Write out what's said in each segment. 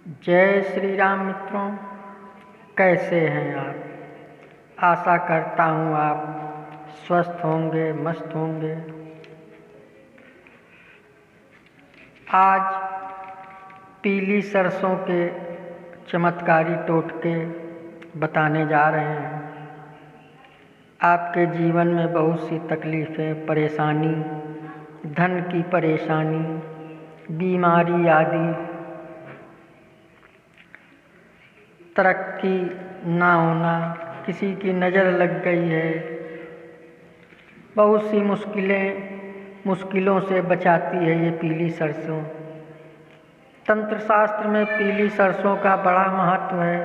जय श्री राम मित्रों, कैसे हैं आप। आशा करता हूँ आप स्वस्थ होंगे, मस्त होंगे। आज पीली सरसों के चमत्कारी टोटके बताने जा रहे हैं। आपके जीवन में बहुत सी तकलीफ़ें, परेशानी, धन की परेशानी, बीमारी आदि, तरक्की ना होना, किसी की नज़र लग गई है, बहुत सी मुश्किलों से बचाती है ये पीली सरसों। तंत्र शास्त्र में पीली सरसों का बड़ा महत्व है।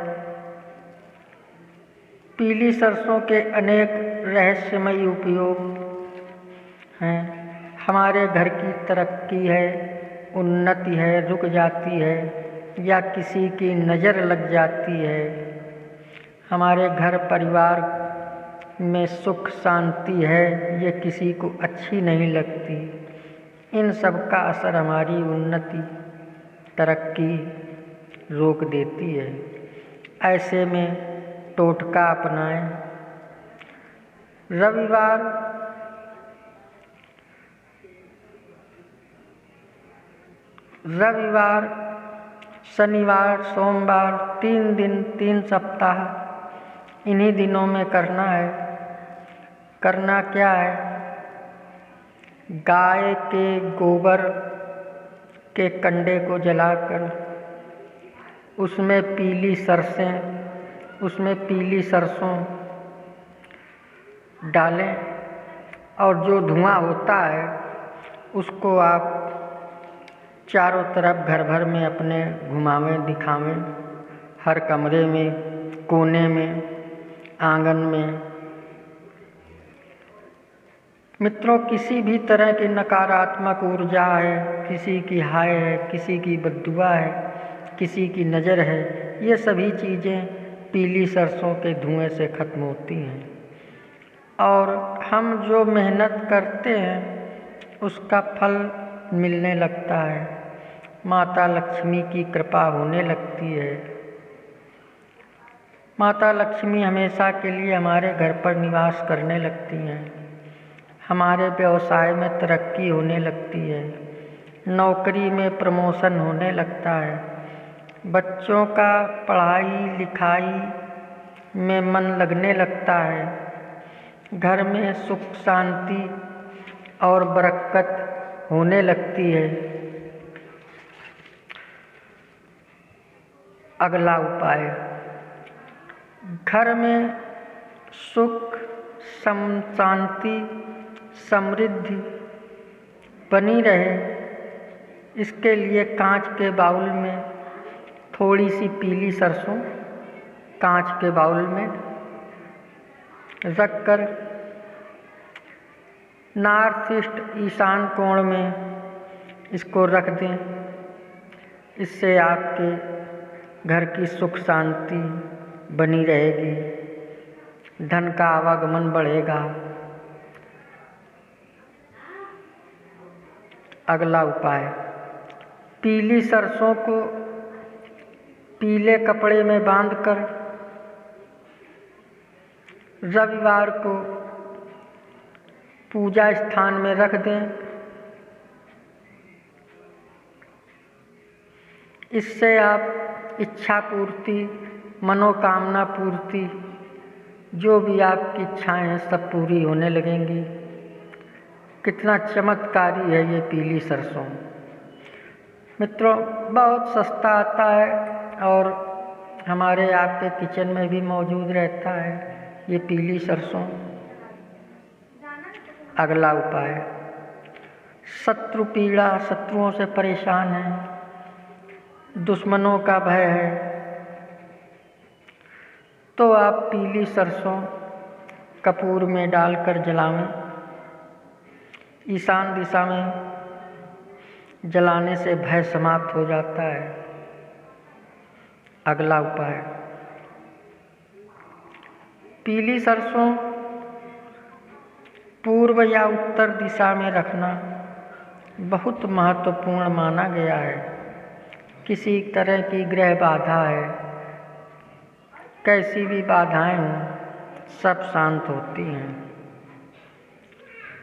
पीली सरसों के अनेक रहस्यमयी उपयोग हैं। हमारे घर की तरक्की है, उन्नति है, रुक जाती है या किसी की नज़र लग जाती है। हमारे घर परिवार में सुख शांति है, ये किसी को अच्छी नहीं लगती। इन सब का असर हमारी उन्नति, तरक्की रोक देती है। ऐसे में टोटका अपनाएं। रविवार, शनिवार, सोमवार, 3 दिन, 3 सप्ताह, इन्हीं दिनों में करना है। करना क्या है? गाय के गोबर के कंडे को जलाकर उसमें पीली सरसों डालें और जो धुआं होता है उसको आप चारों तरफ घर भर में अपने घुमावें, दिखावें। हर कमरे में, कोने में, आंगन में। मित्रों, किसी भी तरह की नकारात्मक ऊर्जा है, किसी की हाय है, किसी की बद्दुआ है, किसी की नज़र है, ये सभी चीज़ें पीली सरसों के धुएं से खत्म होती हैं। और हम जो मेहनत करते हैं उसका फल मिलने लगता है। माता लक्ष्मी की कृपा होने लगती है। माता लक्ष्मी हमेशा के लिए हमारे घर पर निवास करने लगती हैं। हमारे व्यवसाय में तरक्की होने लगती है। नौकरी में प्रमोशन होने लगता है। बच्चों का पढ़ाई लिखाई में मन लगने लगता है। घर में सुख शांति और बरकत होने लगती है। अगला उपाय, घर में सुख, शांति, समृद्धि बनी रहे, इसके लिए कांच के बाउल में थोड़ी सी पीली सरसों कांच के बाउल में रखकर नॉर्थ ईस्ट, ईशान कोण में इसको रख दें। इससे आपके घर की सुख शांति बनी रहेगी, धन का आवागमन बढ़ेगा। अगला उपाय, पीली सरसों को पीले कपड़े में बांधकर रविवार को पूजा स्थान में रख दें। इससे आप इच्छा पूर्ति, मनोकामना पूर्ति, जो भी आपकी इच्छाएं हैं सब पूरी होने लगेंगी। कितना चमत्कारी है ये पीली सरसों। मित्रों, बहुत सस्ता आता है और हमारे आपके किचन में भी मौजूद रहता है ये पीली सरसों। अगला उपाय, शत्रु पीड़ा, शत्रुओं से परेशान है, दुश्मनों का भय है, तो आप पीली सरसों कपूर में डालकर जलावें। ईशान दिशा में जलाने से भय समाप्त हो जाता है। अगला उपाय, पीली सरसों पूर्व या उत्तर दिशा में रखना बहुत महत्वपूर्ण माना गया है। किसी तरह की ग्रह बाधा है, कैसी भी बाधाएं हों सब शांत होती हैं।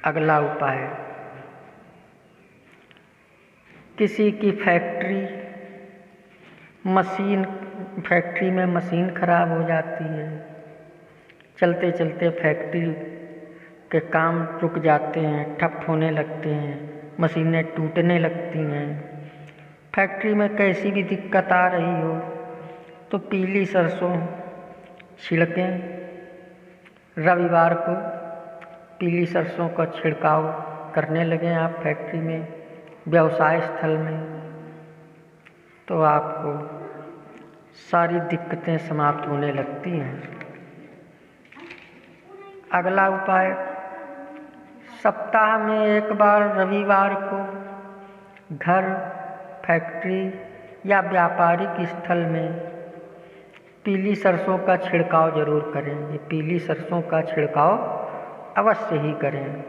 अगला उपाय, किसी की फैक्ट्री में मशीन खराब हो जाती है, चलते चलते फैक्ट्री के काम रुक जाते हैं, ठप होने लगते हैं, मशीनें टूटने लगती हैं। फैक्ट्री में कैसी भी दिक्कत आ रही हो तो पीली सरसों छिड़कें। रविवार को पीली सरसों का छिड़काव करने लगें आप फैक्ट्री में, व्यवसाय स्थल में, तो आपको सारी दिक्कतें समाप्त होने लगती हैं। अगला उपाय, सप्ताह में एक बार रविवार को घर, फैक्ट्री या व्यापारिक स्थल में पीली सरसों का छिड़काव जरूर करें। ये पीली सरसों का छिड़काव अवश्य ही करें।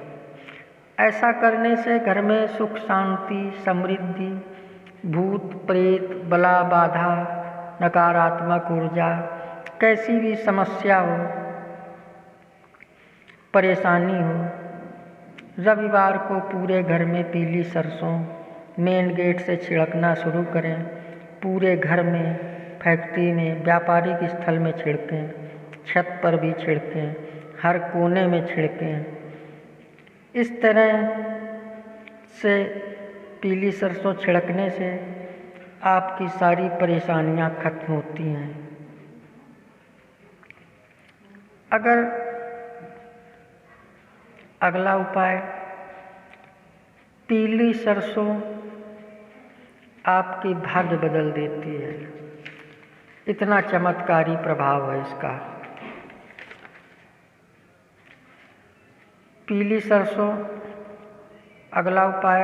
ऐसा करने से घर में सुख शांति, समृद्धि, भूत प्रेत, बला बाधा, नकारात्मक ऊर्जा, कैसी भी समस्या हो, परेशानी हो, रविवार को पूरे घर में पीली सरसों मेन गेट से छिड़कना शुरू करें। पूरे घर में, फैक्ट्री में, व्यापारिक स्थल में छिड़कें, छत पर भी छिड़कें, हर कोने में छिड़कें। इस तरह से पीली सरसों छिड़कने से आपकी सारी परेशानियां खत्म होती हैं। अगला उपाय, पीली सरसों आपकी भाग्य बदल देती है, इतना चमत्कारी प्रभाव है इसका। पीली सरसों। अगला उपाय,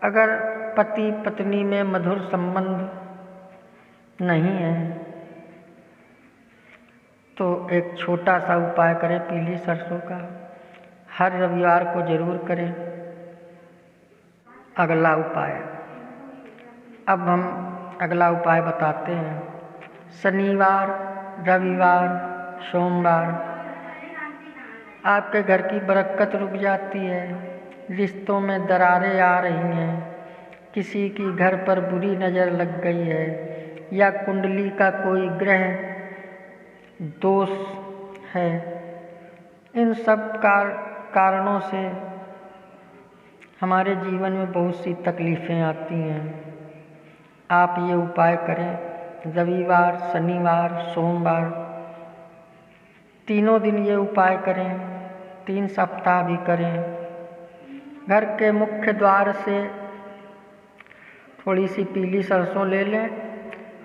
अगर पति पत्नी में मधुर संबंध नहीं है तो एक छोटा सा उपाय करें पीली सरसों का, हर रविवार को जरूर करें। अगला उपाय, अब हम अगला उपाय बताते हैं। शनिवार, रविवार, सोमवार आपके घर की बरकत रुक जाती है, रिश्तों में दरारें आ रही हैं, किसी की घर पर बुरी नज़र लग गई है या कुंडली का कोई ग्रह दोष है, इन सब कारणों से हमारे जीवन में बहुत सी तकलीफ़ें आती हैं। आप ये उपाय करें रविवार, शनिवार, सोमवार, तीनों दिन ये उपाय करें, 3 सप्ताह भी करें। घर के मुख्य द्वार से थोड़ी सी पीली सरसों ले लें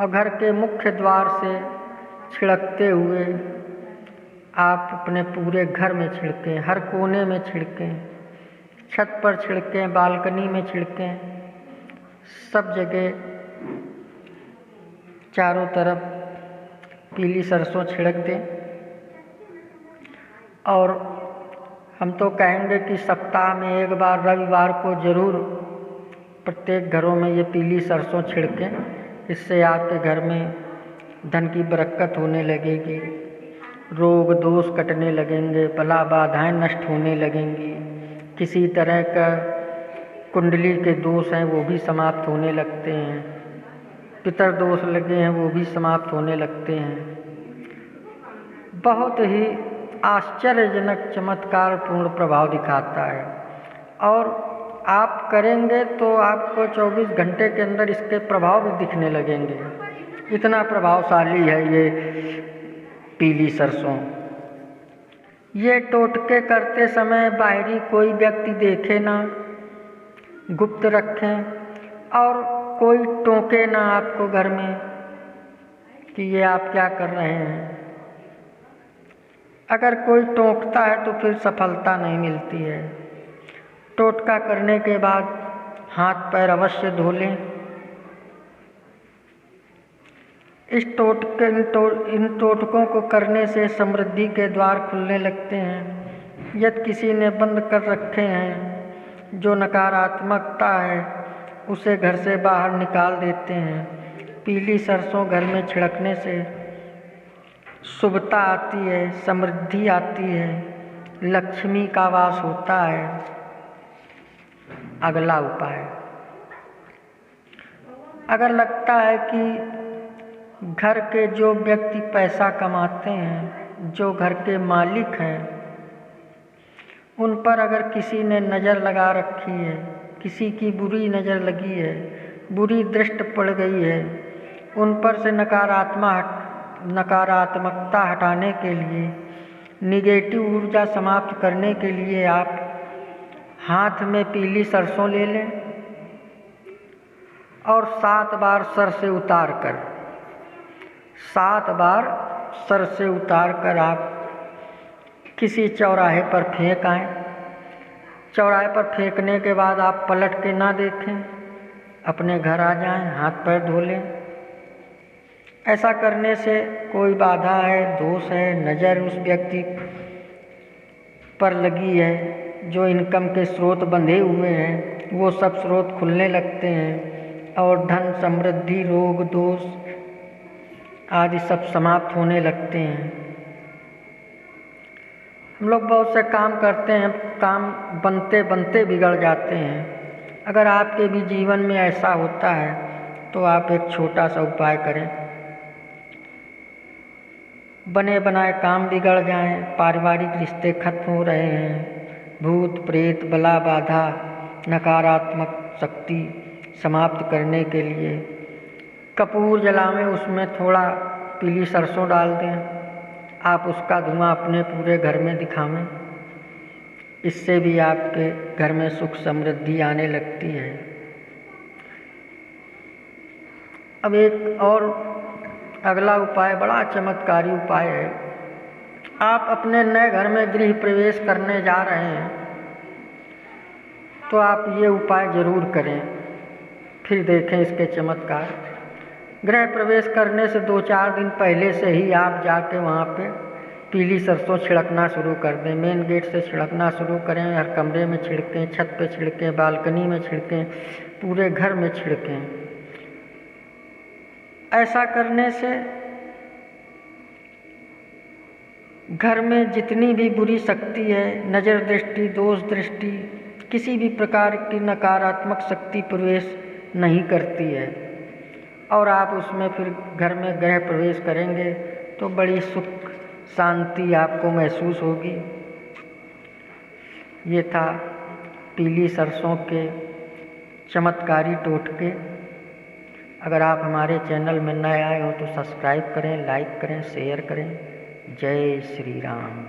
और घर के मुख्य द्वार से छिड़कते हुए आप अपने पूरे घर में छिड़कें, हर कोने में छिड़कें, छत पर छिड़कें, बालकनी में छिड़कें, सब जगह चारों तरफ पीली सरसों छिड़क दें। और हम तो कहेंगे कि सप्ताह में एक बार रविवार को ज़रूर प्रत्येक घरों में ये पीली सरसों छिड़कें। इससे आपके घर में धन की बरकत होने लगेगी, रोग दोष कटने लगेंगे, बला बाधाएं नष्ट होने लगेंगी, किसी तरह का कुंडली के दोष हैं वो भी समाप्त होने लगते हैं, पितर दोष लगे हैं वो भी समाप्त होने लगते हैं। बहुत ही आश्चर्यजनक चमत्कारपूर्ण प्रभाव दिखाता है और आप करेंगे तो आपको 24 घंटे के अंदर इसके प्रभाव भी दिखने लगेंगे। इतना प्रभावशाली है ये पीली सरसों। ये टोटके करते समय बाहरी कोई व्यक्ति देखे ना, गुप्त रखें और कोई टोके ना आपको घर में कि ये आप क्या कर रहे हैं। अगर कोई टोकता है तो फिर सफलता नहीं मिलती है। टोटका करने के बाद हाथ पैर अवश्य धो लें। इन टोटकों को करने से समृद्धि के द्वार खुलने लगते हैं। यदि किसी ने बंद कर रखे हैं, जो नकारात्मकता है उसे घर से बाहर निकाल देते हैं। पीली सरसों घर में छिड़कने से शुभता आती है, समृद्धि आती है, लक्ष्मी का वास होता है। अगला उपाय, अगर लगता है कि घर के जो व्यक्ति पैसा कमाते हैं, जो घर के मालिक हैं, उन पर अगर किसी ने नज़र लगा रखी है, किसी की बुरी नज़र लगी है, बुरी दृष्टि पड़ गई है, उन पर से नकारात्मकता हटाने के लिए, निगेटिव ऊर्जा समाप्त करने के लिए आप हाथ में पीली सरसों ले लें और 7 बार सर से उतार कर आप किसी चौराहे पर फेंक आएं। चौराहे पर फेंकने के बाद आप पलट के ना देखें, अपने घर आ जाएं, हाथ पैर धो लें। ऐसा करने से कोई बाधा है, दोष है, नज़र उस व्यक्ति पर लगी है, जो इनकम के स्रोत बंधे हुए हैं, वो सब स्रोत खुलने लगते हैं और धन, समृद्धि, रोग, दोष आदि सब समाप्त होने लगते हैं। हम लोग बहुत से काम करते हैं, काम बनते बनते बिगड़ जाते हैं। अगर आपके भी जीवन में ऐसा होता है तो आप एक छोटा सा उपाय करें। बने बनाए काम बिगड़ जाएं, पारिवारिक रिश्ते खत्म हो रहे हैं, भूत प्रेत बला बाधा नकारात्मक शक्ति समाप्त करने के लिए कपूर जलावें, उसमें थोड़ा पीली सरसों डाल दें, आप उसका धुआं अपने पूरे घर में दिखावें। इससे भी आपके घर में सुख समृद्धि आने लगती है। अब एक और अगला उपाय बड़ा चमत्कारी उपाय है। आप अपने नए घर में गृह प्रवेश करने जा रहे हैं तो आप ये उपाय ज़रूर करें, फिर देखें इसके चमत्कार। गृह प्रवेश करने से 2-4 दिन पहले से ही आप जाके वहाँ पे पीली सरसों छिड़कना शुरू कर दें। मेन गेट से छिड़कना शुरू करें, हर कमरे में छिड़कें, छत पे छिड़कें, बालकनी में छिड़कें, पूरे घर में छिड़कें। ऐसा करने से घर में जितनी भी बुरी शक्ति है, नज़र दृष्टि, दोष दृष्टि, किसी भी प्रकार की नकारात्मक शक्ति प्रवेश नहीं करती है और आप उसमें फिर घर में गृह प्रवेश करेंगे तो बड़ी सुख शांति आपको महसूस होगी। ये था पीली सरसों के चमत्कारी टोटके। अगर आप हमारे चैनल में नए आए हो तो सब्सक्राइब करें, लाइक करें, शेयर करें। जय श्री राम।